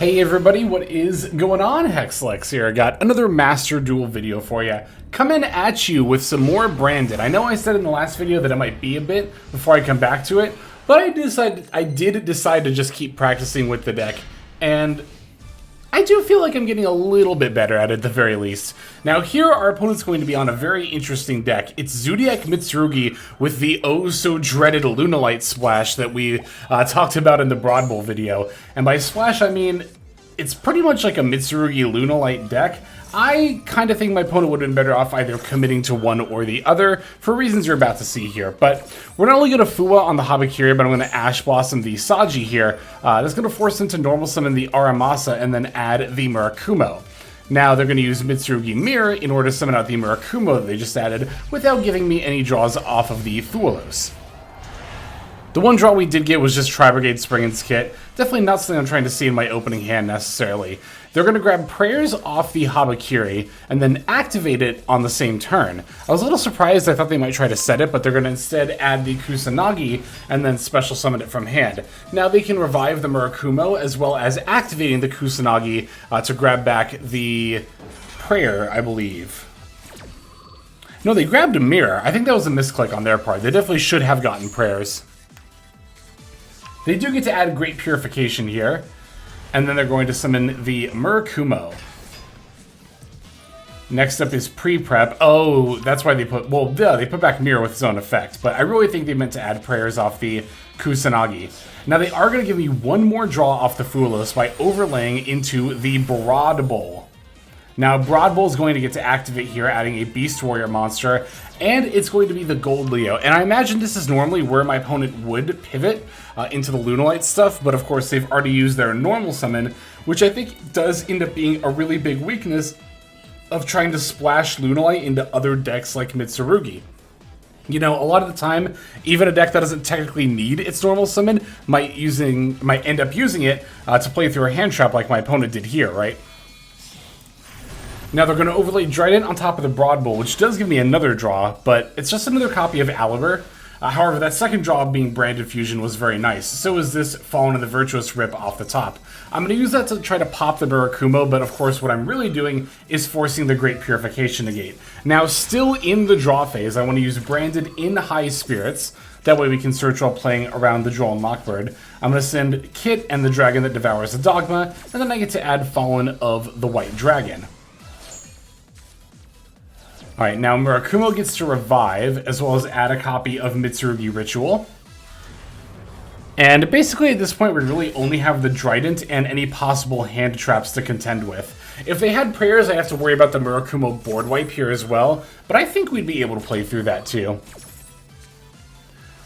Hey everybody, what is going on? Hexlex here. I got another Master Duel video for you. Coming at you with some more Branded. I know I said in the last video that it might be a bit before I come back to it, but I did decide to just keep practicing with the deck, and I do feel like I'm getting a little bit better at it at the very least. Now here our opponent's going to be on a very interesting deck. It's Zoodiac Mitsurugi with the oh-so-dreaded Lunalight splash that we talked about in the Broad Bowl video. And by splash I mean, it's pretty much like a Mitsurugi Lunalight deck. I kind of think my opponent would have been better off either committing to one or the other, for reasons you're about to see here. But we're not only going to Fua on the Habakiri, but I'm going to Ash Blossom the Saji here. That's going to force them to normal summon the Aramasa and then add the Murakumo. Now they're going to use Mitsurugi Mirror in order to summon out the Murakumo that they just added, without giving me any draws off of the Thualos. The one draw we did get was just Tri-Brigade Springen's Kit. Definitely not something I'm trying to see in my opening hand necessarily. They're going to grab Prayers off the Habakiri and then activate it on the same turn. I was a little surprised. I thought they might try to set it, but they're going to instead add the Kusanagi and then special summon it from hand. Now they can revive the Murakumo as well as activating the Kusanagi to grab back the Prayer, I believe. No, they grabbed a Mirror. I think that was a misclick on their part. They definitely should have gotten Prayers. They do get to add Great Purification here, and then they're going to summon the Murakumo. Next up is Pre-Prep. Oh, that's why they put, well, duh, they put back Mirror with its own effect, but I really think they meant to add Prayers off the Kusanagi. Now they are going to give me one more draw off the Thualos by overlaying into the Broad Bowl. Now, Broad Bowl is going to get to activate here, adding a Beast Warrior monster, and it's going to be the Gold Leo. And I imagine this is normally where my opponent would pivot into the Lunalight stuff, but of course they've already used their normal summon, which I think does end up being a really big weakness of trying to splash Lunalight into other decks like Mitsurugi. You know, a lot of the time, even a deck that doesn't technically need its normal summon might end up using it to play through a hand trap like my opponent did here, right? Now they're going to overlay Drident on top of the Broad Bowl, which does give me another draw, but it's just another copy of Aliber. However, that second draw being Branded Fusion was very nice. So is this Fallen of the Virtuous Rip off the top. I'm going to use that to try to pop the Murakumo, but of course what I'm really doing is forcing the Great Purification negate. Now, still in the draw phase, I want to use Branded in High Spirits. That way we can search while playing around the Droll and Lockbird. I'm going to send Kit and the Dragon that Devours the Dogma, and then I get to add Fallen of the White Dragon. Alright, now Murakumo gets to revive, as well as add a copy of Mitsurugi Ritual. And basically at this point we really only have the Drident and any possible hand traps to contend with. If they had Prayers, I have to worry about the Murakumo board wipe here as well, but I think we'd be able to play through that too.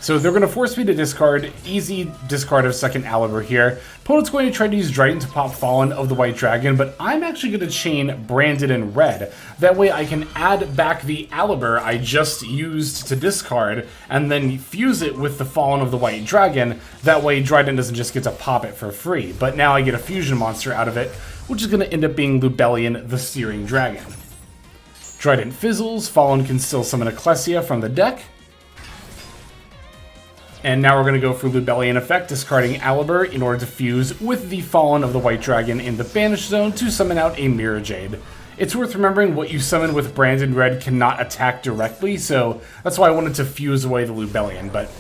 So they're going to force me to discard, easy discard of second Aliber here. Opponent's going to try to use Drident to pop Fallen of the White Dragon, but I'm actually going to chain Branded in red. That way I can add back the Aliber I just used to discard, and then fuse it with the Fallen of the White Dragon. That way Drident doesn't just get to pop it for free, but now I get a fusion monster out of it, which is going to end up being Lubellion the Searing Dragon. Drident fizzles, Fallen can still summon Ecclesia from the deck. And now we're going to go for Lubellion effect, discarding Aliber in order to fuse with the Fallen of the White Dragon in the Banished Zone to summon out a Mirror Jade. It's worth remembering what you summon with Branded Red cannot attack directly, so that's why I wanted to fuse away the Lubellion. But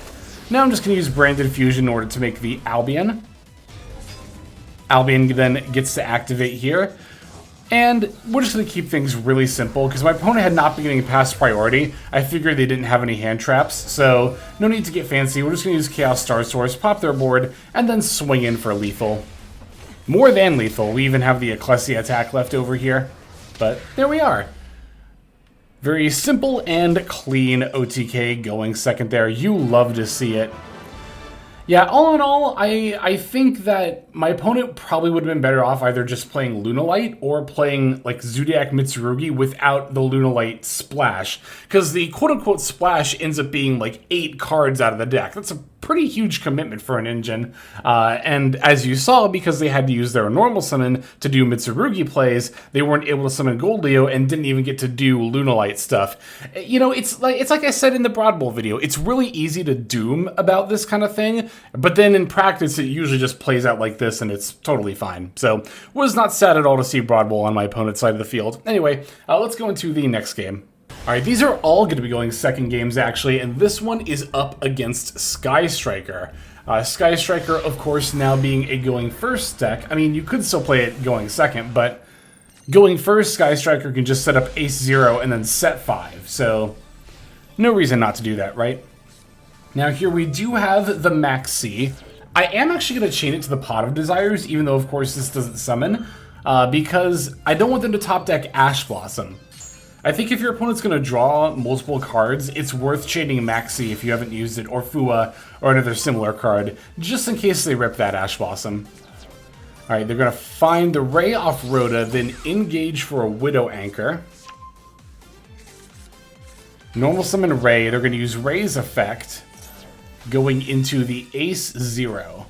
now I'm just going to use Branded Fusion in order to make the Albion. Albion then gets to activate here. And we're just going to keep things really simple, because my opponent had not been getting past priority. I figured they didn't have any hand traps, so no need to get fancy. We're just going to use Chaos Star Source, pop their board, and then swing in for lethal. More than lethal. We even have the Ecclesia attack left over here. But there we are. Very simple and clean OTK going second there. You love to see it. Yeah, all in all, I think that my opponent probably would have been better off either just playing Lunalight or playing like Zoodiac Mitsurugi without the Lunalight splash. Because the quote-unquote splash ends up being like 8 cards out of the deck. That's a pretty huge commitment for an engine. And as you saw, because they had to use their normal summon to do Mitsurugi plays, they weren't able to summon Gold Leo and didn't even get to do Lunalight stuff. You know, it's like I said in the Broad Bowl video, it's really easy to doom about this kind of thing, but then in practice it usually just plays out like this and it's totally fine. So was not sad at all to see Broad Bowl on my opponent's side of the field. Anyway, let's go into the next game. Alright, these are all going to be going second games, actually, and this one is up against Sky Striker. Sky Striker, of course, now being a going first deck. I mean, you could still play it going second, but going first, Sky Striker can just set up Ace-0 and then set 5, so no reason not to do that, right? Now here we do have the Max C. I am actually going to chain it to the Pot of Desires, even though, of course, this doesn't summon, because I don't want them to top deck Ash Blossom. I think if your opponent's going to draw multiple cards, it's worth chaining Maxi if you haven't used it, or Fua, or another similar card, just in case they rip that Ash Blossom. Alright, they're going to find the Ray off Rhoda, then engage for a Widow Anchor. Normal summon Ray, they're going to use Ray's effect, going into the Ace-0.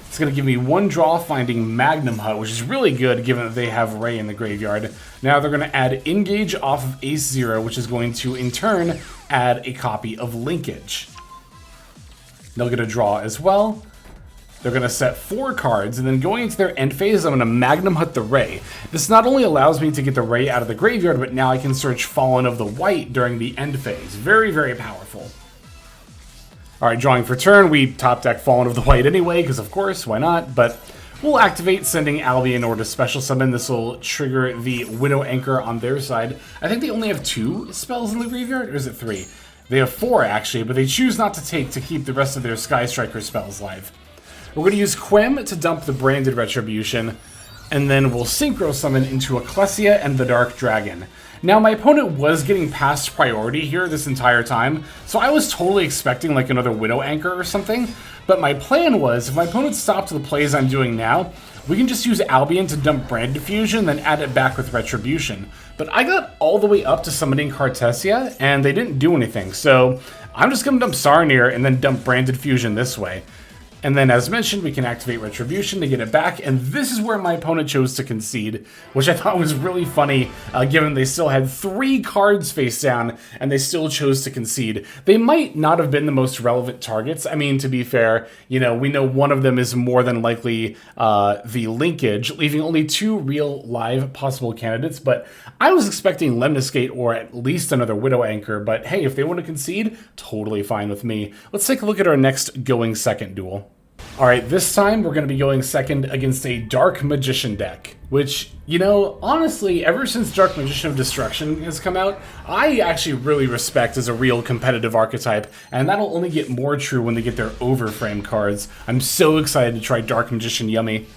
It's going to give me one draw, finding Magnum Hut, which is really good given that they have Ray in the graveyard. Now they're going to add Engage off of Ace-0, which is going to, in turn, add a copy of Linkage. They'll get a draw as well. They're going to set 4 cards, and then going into their end phase, I'm going to Magnum Hut the Ray. This not only allows me to get the Ray out of the graveyard, but now I can search Fallen of the White during the end phase. Very, very powerful. Alright, drawing for turn, we top deck Fallen of the White anyway, because of course, why not? But we'll activate sending Albion or to special summon. This will trigger the Widow Anchor on their side. I think they only have 2 spells in the graveyard, or is it 3? They have 4 actually, but they choose not to take to keep the rest of their Sky Striker spells live. We're going to use Quem to dump the Branded Retribution, and then we'll Synchro Summon into Ecclesia and the Dark Dragon. Now, my opponent was getting past priority here this entire time, so I was totally expecting like another Widow Anchor or something, but my plan was, if my opponent stopped the plays I'm doing now, we can just use Albion to dump Brand Diffusion, then add it back with Retribution. But I got all the way up to summoning Cartesia, and they didn't do anything, so I'm just going to dump Sarnir and then dump Brand Diffusion this way. And then, as mentioned, we can activate Retribution to get it back, and this is where my opponent chose to concede, which I thought was really funny, given they still had 3 cards face down, and they still chose to concede. They might not have been the most relevant targets. I mean, to be fair, you know, we know one of them is more than likely the Linkage, leaving only 2 real live possible candidates, but I was expecting Lemniscate or at least another Widow Anchor, but hey, if they want to concede, totally fine with me. Let's take a look at our next going second duel. Alright, this time we're going to be going second against a Dark Magician deck, which, you know, honestly, ever since Dark Magician of Destruction has come out, I actually really respect as a real competitive archetype, and that'll only get more true when they get their Overframe cards. I'm so excited to try Dark Magician Yummy.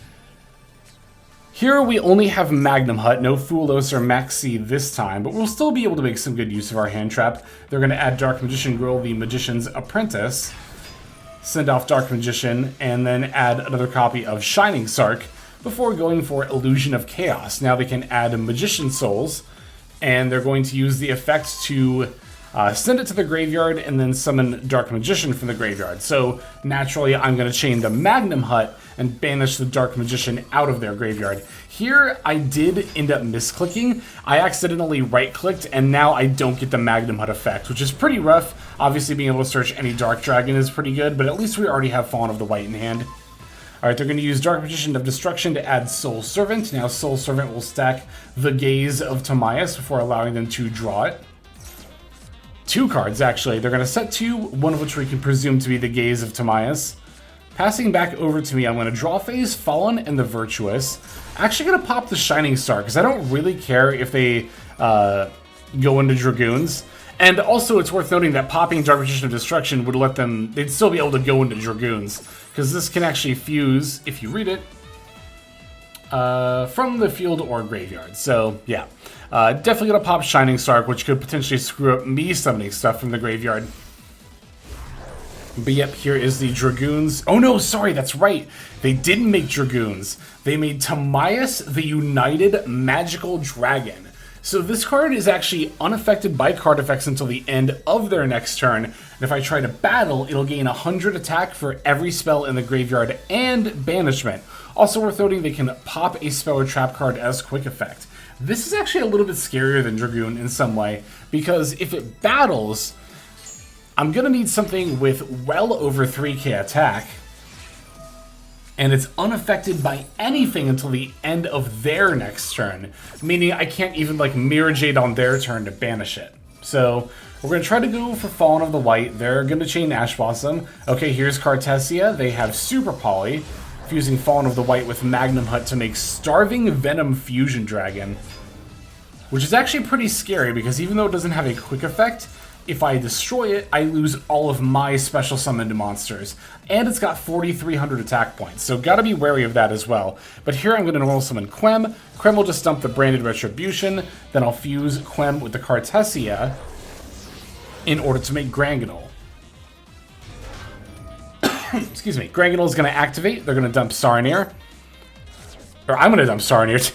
Here we only have Magnum Hut, no Fulos or Maxi this time, but we'll still be able to make some good use of our hand trap. They're going to add Dark Magician Girl, the Magician's Apprentice, send off Dark Magician, and then add another copy of Shining Sark before going for Illusion of Chaos. Now they can add Magician Souls, and they're going to use the effect to send it to the graveyard and then summon Dark Magician from the graveyard. So naturally I'm going to chain the Magnum Hut and banish the Dark Magician out of their graveyard. Here I did end up misclicking. I accidentally right-clicked, and now I don't get the Magnum Hut effect, which is pretty rough. Obviously being able to search any Dark Dragon is pretty good, but at least we already have Fallen of the White in hand. Alright, they're going to use Dark Magician of Destruction to add Soul Servant. Now Soul Servant will stack the Gaze of Timaeus before allowing them to draw it. 2 cards, actually. They're going to set 2, one of which we can presume to be the Gaze of Timaeus. Passing back over to me, I'm going to draw phase, Fallen, and the Virtuous. Actually going to pop the Shining Star, because I don't really care if they go into Dragoons. And also, it's worth noting that popping Dark Magician of Destruction would let them... they'd still be able to go into Dragoons, because this can actually fuse, if you read it, from the field or graveyard. So, yeah. Definitely going to pop Shining Star, which could potentially screw up me summoning stuff from the graveyard. But yep, here is the Dragoons. Oh no, sorry, that's right. They didn't make Dragoons. They made Timaeus the United Magical Dragon. So this card is actually unaffected by card effects until the end of their next turn. And if I try to battle, it'll gain 100 attack for every spell in the graveyard and banishment. Also worth noting, they can pop a spell or trap card as quick effect. This is actually a little bit scarier than Dragoon in some way, because if it battles, I'm going to need something with well over 3k attack, and it's unaffected by anything until the end of their next turn, meaning I can't even like Mirror Jade on their turn to banish it. So we're going to try to go for Fallen of the White. They're going to chain Ash Blossom. Okay, here's Cartesia. They have Super Poly, fusing Fallen of the White with Magnum Hut to make Starving Venom Fusion Dragon, which is actually pretty scary because even though it doesn't have a quick effect, if I destroy it, I lose all of my special summoned monsters. And it's got 4,300 attack points, so gotta be wary of that as well. But here I'm gonna normal summon Quem. Quem will just dump the Branded Retribution, then I'll fuse Quem with the Cartesia in order to make Granganol. Excuse me. Granganol is gonna activate, they're gonna dump Saronir. Or I'm gonna dump Saronir.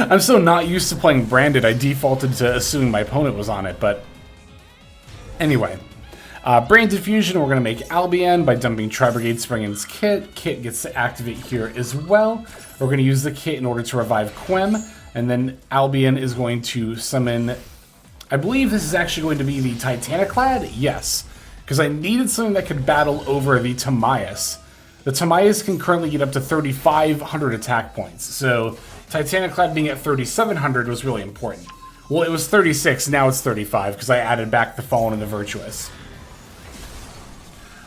I'm so not used to playing Branded, I defaulted to assuming my opponent was on it, but anyway. Branded Fusion, we're going to make Albion by dumping Tri-Brigade Springin's Kit. Kit gets to activate here as well. We're going to use the Kit in order to revive Quem, and then Albion is going to summon, I believe this is actually going to be the Titaniclad? Yes, because I needed something that could battle over the Timaeus. The Timaeus can currently get up to 3,500 attack points, so Titaniclad being at 3,700 was really important. Well, it was 36, now it's 35, because I added back the Fallen and the Virtuous.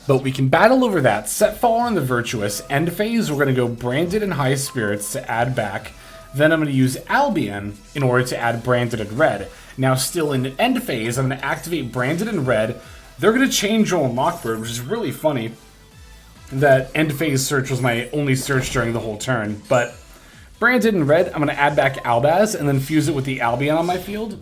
But we can battle over that, set Fallen and the Virtuous, end phase, we're going to go Branded and High Spirits to add back. Then I'm going to use Albion in order to add Branded and Red. Now still in end phase, I'm going to activate Branded and Red. They're going to chain Joel and Lockbird, which is really funny. That end phase search was my only search during the whole turn, but Branded and Red, I'm going to add back Albaz and then fuse it with the Albion on my field.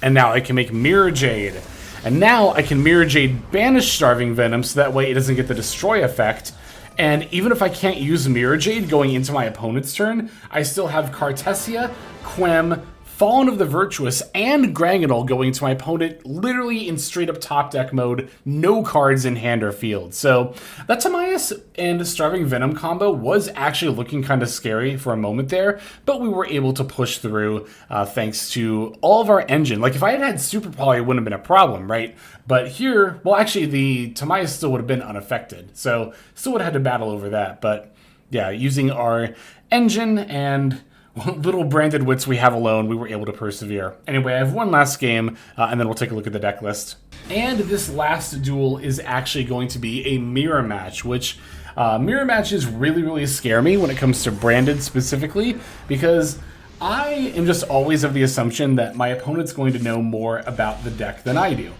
And now I can make Mirror Jade. And now I can Mirror Jade banish Starving Venom so that way it doesn't get the Destroy effect. And even if I can't use Mirror Jade going into my opponent's turn, I still have Cartesia, Quem, Fallen of the Virtuous, and Granganol going to my opponent literally in straight up top deck mode, no cards in hand or field. So that Timaeus and Starving Venom combo was actually looking kind of scary for a moment there, but we were able to push through thanks to all of our engine. Like if I had had Super Poly, it wouldn't have been a problem, right? But here, well actually the Timaeus still would have been unaffected, so still would have had to battle over that. But yeah, using our engine and little branded wits we have alone, we were able to persevere. Anyway, I have one last game, and then we'll take a look at the deck list. And this last duel is actually going to be a mirror match, which mirror matches really scare me when it comes to branded specifically, because I am just always of the assumption that my opponent's going to know more about the deck than I do.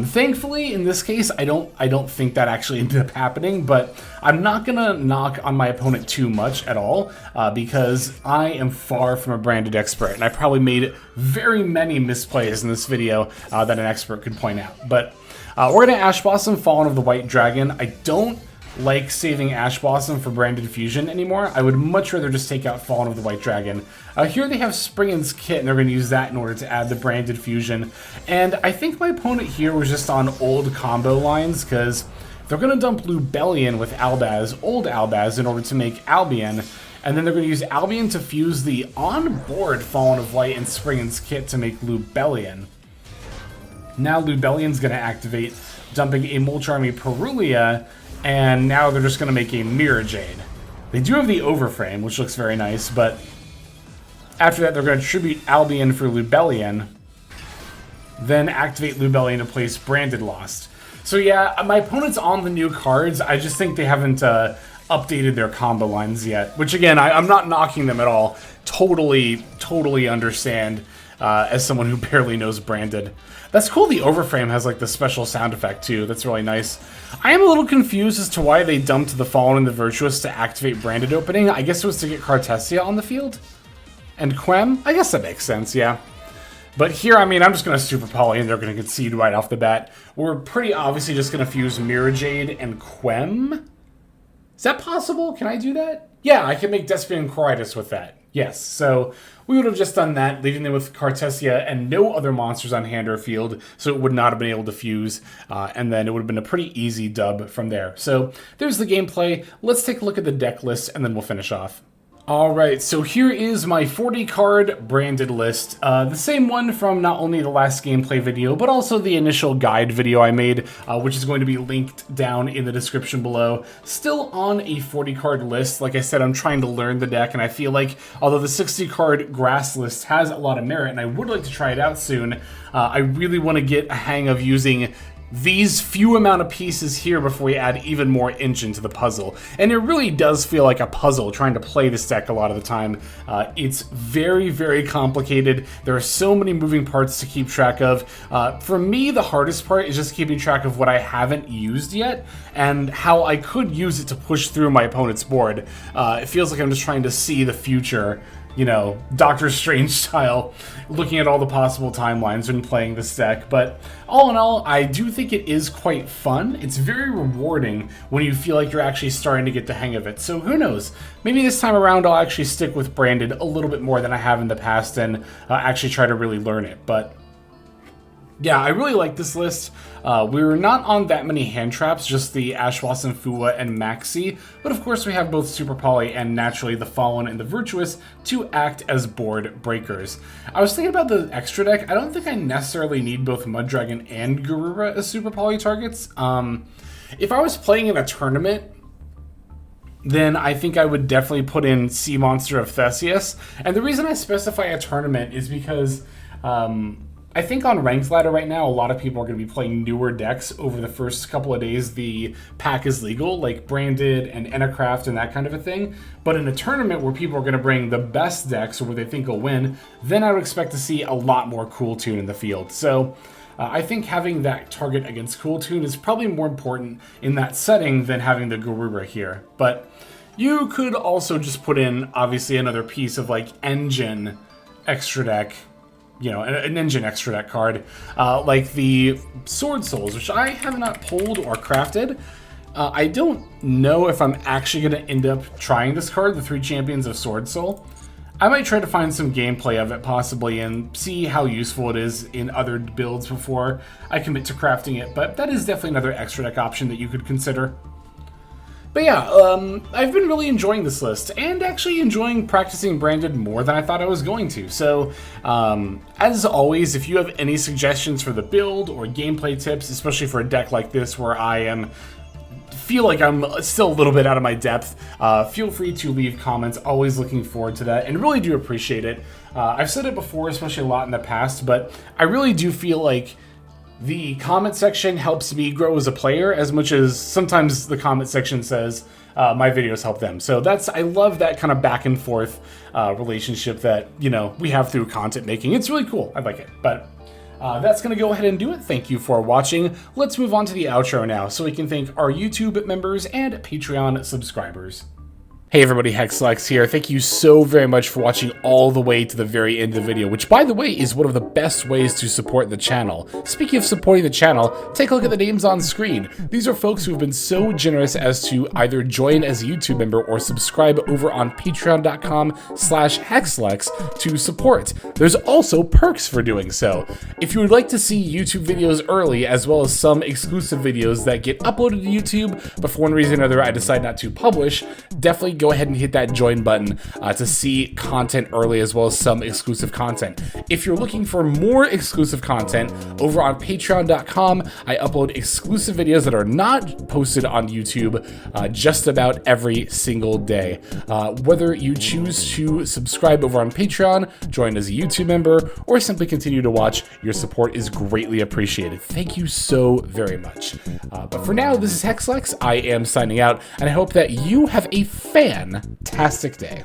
Thankfully, in this case, I don't think that actually ended up happening, but I'm not gonna knock on my opponent too much at all, because I am far from a branded expert, and I probably made very many misplays in this video that an expert could point out. But we're gonna Ash Blossom, Fallen of the White Dragon. I don't like saving Ash Blossom for Branded Fusion anymore. I would much rather just take out Fallen of the White Dragon. Here they have Springin's Kit, and they're going to use that in order to add the Branded Fusion. And I think my opponent here was just on old combo lines, because they're going to dump Lubellion with Albaz, old Albaz, in order to make Albion. And then they're going to use Albion to fuse the on-board Fallen of Light and Springin's Kit to make Lubellion. Now Lubellion's going to activate, dumping a Mulch Army Perulia, and now they're just going to make a Mirror Jade. They do have the Overframe, which looks very nice, but after that they're going to tribute Albion for Lubellion, then activate Lubellion to place Branded Lost. So yeah, my opponent's on the new cards, I just think they haven't updated their combo lines yet, which again, I'm not knocking them at all. Totally understand as someone who barely knows Branded. That's cool, the Overframe has like the special sound effect too, that's really nice. I am a little confused as to why they dumped the Fallen and the Virtuous to activate Branded opening. I guess it was to get Cartesia on the field? And Quem? I guess that makes sense, yeah. But here, I mean, I'm just going to Super Poly and they're going to concede right off the bat. We're pretty obviously just going to fuse Mirror Jade and Quem. Is that possible? Can I do that? Yeah, I can make Despian Coritis with that. Yes, so we would have just done that, leaving them with Cartesia and no other monsters on hand or field, so it would not have been able to fuse, and then it would have been a pretty easy dub from there. So there's the gameplay. Let's take a look at the deck list, and then we'll finish off. Alright, so here is my 40 card branded list. The same one from not only the last gameplay video, but also the initial guide video I made, which is going to be linked down in the description below. Still on a 40 card list. Like I said, I'm trying to learn the deck, and I feel like, although the 60 card grass list has a lot of merit, and I would like to try it out soon, I really want to get a hang of using these few amount of pieces here before we add even more inch into the puzzle. And it really does feel like a puzzle trying to play this deck a lot of the time. It's very, very complicated. There are so many moving parts to keep track of. For me, the hardest part is just keeping track of what I haven't used yet and how I could use it to push through my opponent's board. It feels like I'm just trying to see the future, you know, Doctor Strange style, looking at all the possible timelines when playing this deck. But all in all, I do think it is quite fun. It's very rewarding when you feel like you're actually starting to get the hang of it. So who knows? Maybe this time around I'll actually stick with Branded a little bit more than I have in the past and actually try to really learn it. But yeah, I really like this list. We were not on that many hand traps, just the Ashwasson, Fua, and Maxi, but of course we have both Super Poly and naturally the Fallen and the Virtuous to act as board breakers. I was thinking about the extra deck. I don't think I necessarily need both Muddragon and Garura as Super Poly targets. If I was playing in a tournament, then I think I would definitely put in Sea Monster of Theseus. And the reason I specify a tournament is because I think on Ranked Ladder right now, a lot of people are going to be playing newer decks over the first couple of days the pack is legal, like Branded and Enacraft and that kind of a thing. But in a tournament where people are going to bring the best decks or where they think will win, then I would expect to see a lot more Cool Tune in the field. So I think having that target against Cool Tune is probably more important in that setting than having the Garura here. But you could also just put in, obviously, another piece of like Engine extra deck, you know, an Engine extra deck card, like the Sword Souls, which I have not pulled or crafted. I don't know if I'm actually going to end up trying this card, the 3 Champions of Sword Soul. I might try to find some gameplay of it possibly and see how useful it is in other builds before I commit to crafting it, but that is definitely another extra deck option that you could consider. But yeah, I've been really enjoying this list, and actually enjoying practicing Branded more than I thought I was going to. So, as always, if you have any suggestions for the build or gameplay tips, especially for a deck like this where I feel like I'm still a little bit out of my depth, feel free to leave comments. Always looking forward to that, and really do appreciate it. I've said it before, especially a lot in the past, but I really do feel like the comment section helps me grow as a player as much as sometimes the comment section says my videos help them. So I love that kind of back and forth relationship that, you know, we have through content making. It's really cool. I like it. But that's going to go ahead and do it. Thank you for watching. Let's move on to the outro now so we can thank our YouTube members and Patreon subscribers. Hey everybody, Hexlex here. Thank you so very much for watching all the way to the very end of the video, which by the way is one of the best ways to support the channel. Speaking of supporting the channel, take a look at the names on screen. These are folks who have been so generous as to either join as a YouTube member or subscribe over on patreon.com/Hexlex to support. There's also perks for doing so. If you would like to see YouTube videos early, as well as some exclusive videos that get uploaded to YouTube, but for one reason or another I decide not to publish, definitely go ahead and hit that join button to see content early as well as some exclusive content. If you're looking for more exclusive content, over on patreon.com, I upload exclusive videos that are not posted on YouTube just about every single day. Whether you choose to subscribe over on Patreon, join as a YouTube member, or simply continue to watch, your support is greatly appreciated. Thank you so very much. But for now, this is Hexlex. I am signing out, and I hope that you have a fantastic day.